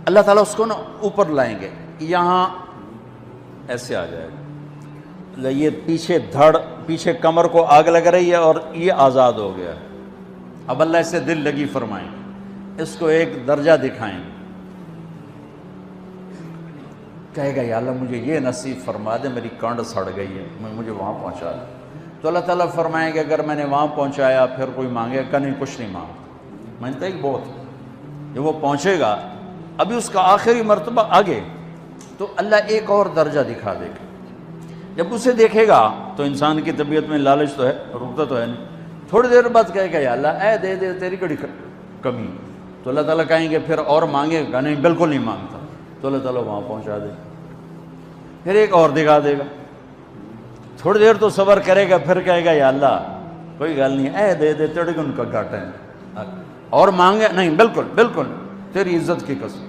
اللہ تعالیٰ اس کو نا اوپر لائیں گے، یہاں ایسے آ جائے گا، یہ پیچھے دھڑ، پیچھے کمر کو آگ لگ رہی ہے اور یہ آزاد ہو گیا ہے۔ اب اللہ اسے دل لگی فرمائیں، اس کو ایک درجہ دکھائیں، کہے گا یا اللہ مجھے یہ نصیب فرما دے، میری کانڈ سڑ گئی ہے، مجھے وہاں پہنچا دے۔ تو اللہ تعالیٰ فرمائیں گے اگر میں نے وہاں پہنچایا پھر کوئی مانگے کہ نہیں، کچھ نہیں مانگتا، مانگتا ہی بہت۔ جب وہ پہنچے گا ابھی اس کا آخری مرتبہ آگے، تو اللہ ایک اور درجہ دکھا دے گا۔ جب اسے دیکھے گا تو انسان کی طبیعت میں لالچ تو ہے، رکتا تو ہے نہیں، تھوڑی دیر بعد کہے گا یا اللہ اے دے دے، تیری کڑی کمی۔ تو اللہ تعالیٰ کہیں گے پھر اور مانگے گا؟ نہیں، بالکل نہیں مانگتا۔ تو اللہ تعالیٰ وہاں پہنچا دے، پھر ایک اور دکھا دے گا، تھوڑی دیر تو صبر کرے گا، پھر کہے گا یا اللہ کوئی گل نہیں، اے دے دے، تیرے ان کا گھاٹا ہے، اور مانگے؟ نہیں، بالکل بالکل، تیری عزت کی قسم۔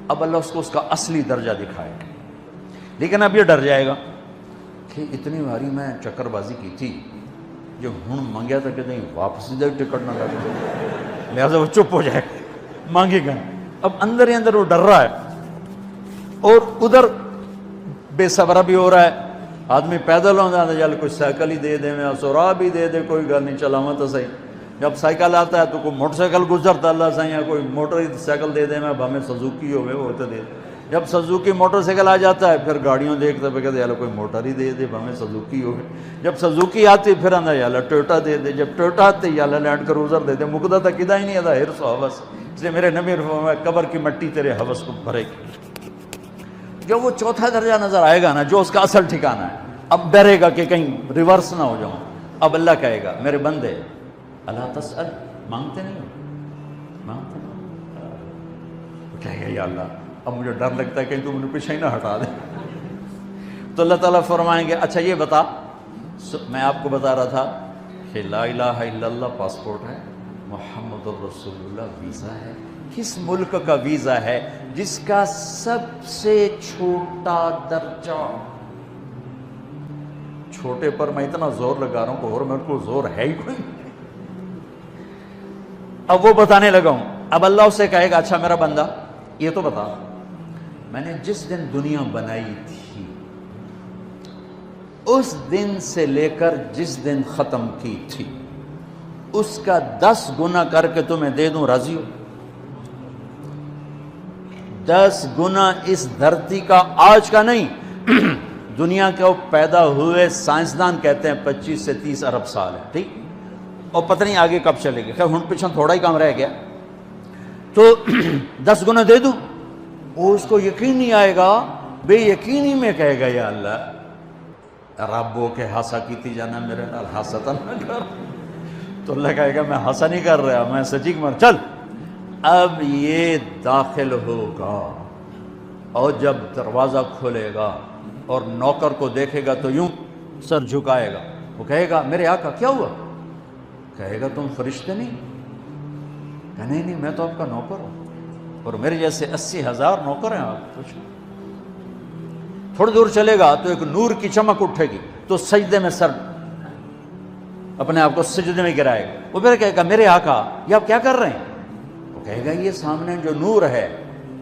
اب اللہ اس کو اس کا اصلی درجہ دکھائے گا، لیکن اب یہ ڈر جائے گا کہ اتنی باری میں چکر بازی کی تھی، جو ہوں مانگیا تھا کہ نہیں واپس دے، ٹکٹ نہ لگے، لہٰذا وہ چپ ہو جائے گا، مانگے گا۔ اب اندر ہی اندر وہ ڈر رہا ہے، اور ادھر بے صبرا بھی ہو رہا ہے، آدمی پیدل ہو جاتا ہے، چل کوئی سائیکل ہی دے دے، میں سورا بھی دے دے، کوئی گل نہیں، چلاواں تو صحیح۔ جب سائیکل آتا ہے تو کوئی موٹر سائیکل گزرتا اللہ صحیح ہے، کوئی موٹر سائیکل دے دے، میں بھامے سزوکی ہوئے وہ تو دے۔ جب سزوکی موٹر سائیکل آ جاتا ہے پھر گاڑیوں دیکھتا ہے، کہتے ہیں کوئی موٹر ہی دے دے، بھامے سزوکی ہوئے۔ جب سزوکی آتی پھر آندہ یا اللہ ٹویوٹا دے دے، جب ٹویوٹا آتے یا اللہ لینڈ کروزر دے دے، مقدہ تک کدا ہی نہیں آتا حرص و حوث۔ اس لیے میرے نبی فرمایا قبر کی مٹی تیرے حوث کو بھرے گی۔ جب وہ چوتھا درجہ نظر آئے گا نا، جو اس کا اصل ٹھکانہ ہے، اب ڈرے گا کہ کہیں ریورس نہ ہو جاؤں۔ اب اللہ کہے گا میرے بندے اللہ تسأل، مانگتے نہیں ہو، مانگتے نہیں، کہے گا یا اللہ اب مجھے ڈر لگتا ہے کہ تم نے پیچھے ہی نہ ہٹا دے۔ تو اللہ تعالیٰ فرمائیں گے اچھا یہ بتا، میں آپ کو بتا رہا تھا کہ لا الہ الا اللہ پاسپورٹ ہے، محمد الرسول اللہ ویزا ہے۔ کس ملک کا ویزا ہے؟ جس کا سب سے چھوٹا درجہ، چھوٹے پر میں اتنا زور لگا رہا ہوں کہ اور میرے کو زور ہے ہی کوئی۔ اب وہ بتانے لگا ہوں، اب اللہ اسے کہے گا اچھا میرا بندہ یہ تو بتا، میں نے جس دن دنیا بنائی تھی اس دن سے لے کر جس دن ختم کی تھی اس کا 10 گنا کر کے تمہیں دے دوں، راضی ہو؟ 10 گنا اس دھرتی کا، آج کا نہیں، دنیا کے وہ پیدا ہوئے سائنسدان کہتے ہیں 25 سے 30 ارب سال ہے، ٹھیک، اور پتہ نہیں آگے کب چلے گی، خیر ہن پیچھے تھوڑا ہی کام رہ گیا، تو 10 گنا دے دوں۔ وہ اس کو یقین نہیں آئے گا، بے یقینی میں کہے گا یا اللہ ربو کے ہاسا کیتی جانا، میرے نال ہاسا نہ کر۔ تو اللہ کہے گا میں ہاسا نہیں کر رہا، میں سچی مر، چل۔ اب یہ داخل ہوگا اور جب دروازہ کھولے گا اور نوکر کو دیکھے گا تو یوں سر جھکائے گا، وہ کہے گا میرے آقا کیا ہوا؟ کہے گا تم فرشتے نہیں؟ کہ نہیں میں تو آپ کا نوکر ہوں، اور میرے جیسے 80,000 نوکر ہیں آپ کچھ۔ تھوڑی دور چلے گا تو ایک نور کی چمک اٹھے گی تو سجدے میں سر، اپنے آپ کو سجدے میں گرائے گا۔ وہ پھر کہے گا میرے آقا یہ آپ کیا کر رہے ہیں؟ وہ کہے گا یہ سامنے جو نور ہے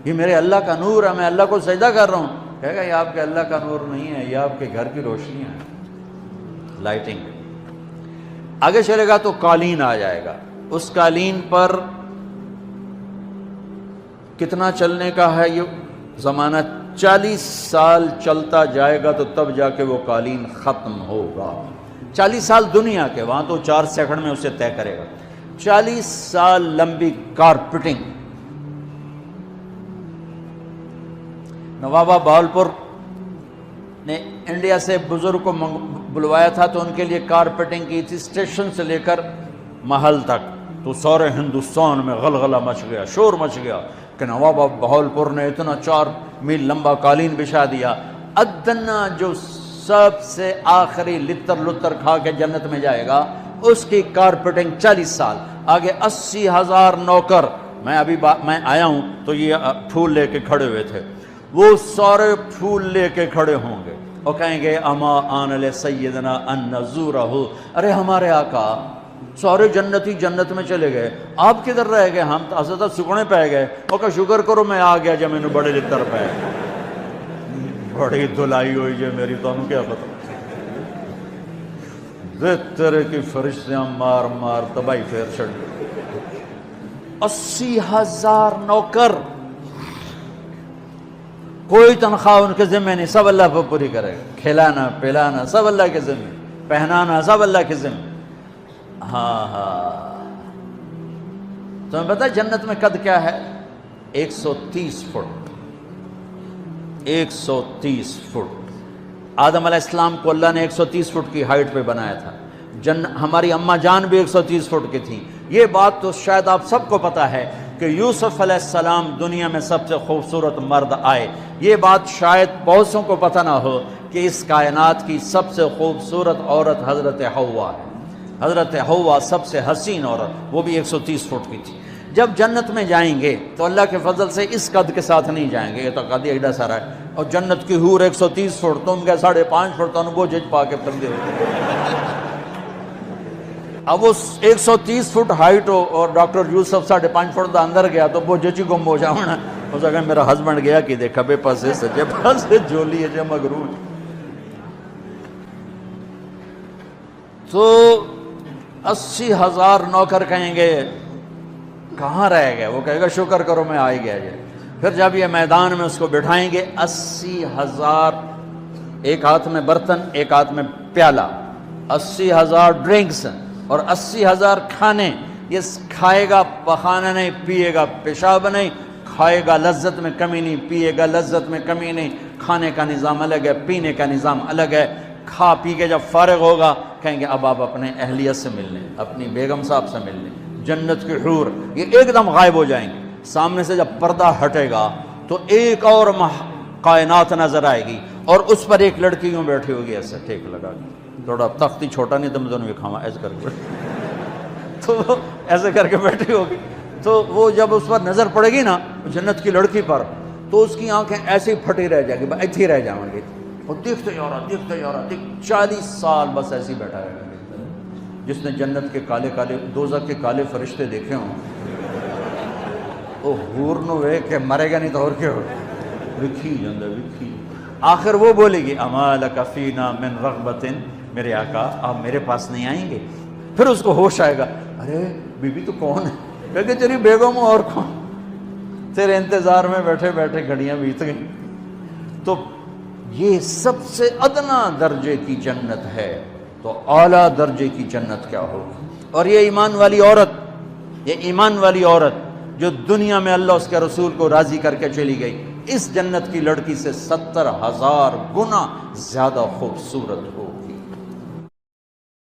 یہ میرے اللہ کا نور ہے، میں اللہ کو سجدہ کر رہا ہوں۔ کہے گا یہ آپ کے اللہ کا نور نہیں ہے، یہ آپ کے گھر کی روشنیاں ہیں، لائٹنگ۔ آگے چلے گا تو قالین آ جائے گا، اس قالین پر کتنا چلنے کا ہے یہ زمانہ؟ 40 سال چلتا جائے گا تو تب جا کے وہ قالین ختم ہوگا۔ 40 سال دنیا کے، وہاں تو 4 سیکنڈ میں اسے طے کرے گا۔ 40 سال لمبی کارپیٹنگ۔ نوابہ بہاولپور نے انڈیا سے بزرگ کو بلوایا تھا تو ان کے لیے کارپیٹنگ کی تھی، اسٹیشن سے لے کر محل تک، تو سارے ہندوستان میں غلغلہ مچ گیا، شور مچ گیا کہ نواب بہاولپور نے اتنا 4 میل لمبا قالین بچھا دیا۔ ادنا جو سب سے آخری لتر لتر کھا کے جنت میں جائے گا اس کی کارپیٹنگ 40 سال، آگے 80,000 نوکر۔ میں آیا ہوں تو یہ پھول لے کے کھڑے ہوئے تھے، وہ سارے پھول لے کے کھڑے ہوں گے اور کہیں گے اما آن لسیدنا ان نزورہ، ارے ہمارے آقا سارے جنتی جنت میں چلے گئے، آپ کدھر رہ گئے؟ ہم تو اصل سکنے پہ گئے۔ وہ کہ شکر کرو میں آ گیا جب میں نے بڑے لطر پہ بڑی دھلائی ہوئی جی میری، تو ہم کیا پتہ تیرے کی فرشتیاں مار مار تباہی پھیر چھڑ۔ 80,000 نوکر، کوئی تنخواہ ان کے ذمہ نہیں، سب اللہ پر پوری کرے گا، کھلانا پلانا سب اللہ کے ذمہ، پہنانا سب اللہ کے ذمہ۔ ہاں تمہیں پتہ ہے جنت میں قد کیا ہے؟ 130 فٹ، 130 فٹ۔ آدم علیہ السلام کو اللہ نے 130 فٹ کی ہائٹ پہ بنایا تھا، ہماری اماں جان بھی 130 فٹ کی تھیں۔ یہ بات تو شاید آپ سب کو پتہ ہے کہ یوسف علیہ السلام دنیا میں سب سے خوبصورت مرد آئے۔ یہ بات شاید بہت سوں کو پتہ نہ ہو کہ اس کائنات کی سب سے خوبصورت عورت حضرت حوا ہے۔ حضرت حوا سب سے حسین عورت، وہ بھی 130 فٹ کی تھی۔ جب جنت میں جائیں گے تو اللہ کے فضل سے اس قد کے ساتھ نہیں جائیں گے، یہ تو قد ایڈا سارا ہے، اور جنت کی حور 130 فٹ، تم کے 5.5 فٹ تو وہ جج پا کے پندے ہوتے۔ اب وہ 130 فٹ ہائٹ ہو اور ڈاکٹر یوسف 5.5 فٹ دا اندر گیا تو وہ جچی گم ہو جاؤنا، ہو سکا میرا ہسبینڈ گیا کہ دیکھا بے پاسے سجے پاسے جولی ہے جے مغرور۔ تو 80,000 نوکر کہیں گے کہاں رہ گئے؟ وہ کہے گا شکر کرو میں آ ہی گیا جائے۔ پھر جب یہ میدان میں اس کو بٹھائیں گے، 80,000، ایک ہاتھ میں برتن ایک ہاتھ میں پیالہ، 80,000 ڈرنکس اور 80,000 کھانے۔ یہ کھائے گا پخانا نہیں، پیے گا پیشاب نہیں، کھائے گا لذت میں کمی نہیں، پیے گا لذت میں کمی نہیں۔ کھانے کا نظام الگ ہے، پینے کا نظام الگ ہے۔ کھا پی کے جب فارغ ہوگا کہیں گے اب آپ اپنے اہلیت سے مل لیں، اپنی بیگم صاحب سے مل لیں۔ جنت کی حور یہ ایک دم غائب ہو جائیں گے، سامنے سے جب پردہ ہٹے گا تو ایک اور کائنات نظر آئے گی، اور اس پر ایک لڑکی یوں بیٹھی ہوگی ایسے ٹھیک لگا کے، تھوڑا تختی چھوٹا نہیں تو میں دونوں کھاوا ایسے کر کے تو ایسے کر کے بیٹھی ہوگی۔ تو وہ جب اس پر نظر پڑے گی نا جنت کی لڑکی پر، تو اس کی آنکھیں ایسی پھٹی رہ جائیں گی، ایتھی رہ جائیں گی، اور دیکھتے جا رہا دیکھتے جا رہا، 40 سال بس ایسے ہی بیٹھا رہے گا۔ جس نے جنت کے کالے کالے دوزخ کے کالے فرشتے دیکھے ہوں، وہ حور نو وے کہ مرے گا نہیں تو اور کیا ہو، وکھی جندہ وکھی۔ آخر وہ بولے گی اما لک فینا من رغبت، میرے آقا آپ میرے پاس نہیں آئیں گے؟ پھر اس کو ہوش آئے گا، ارے بی بی تو کون ہے؟ کہتے تیری بیگم ہوں، اور کون؟ تیرے انتظار میں بیٹھے بیٹھے گھڑیاں بیت گئیں۔ تو یہ سب سے ادنا درجے کی جنت ہے، تو اعلیٰ درجے کی جنت کیا ہوگی؟ اور یہ ایمان والی عورت، یہ ایمان والی عورت جو دنیا میں اللہ اس کے رسول کو راضی کر کے چلی گئی، اس جنت کی لڑکی سے 70,000 گنا زیادہ خوبصورت ہوگی۔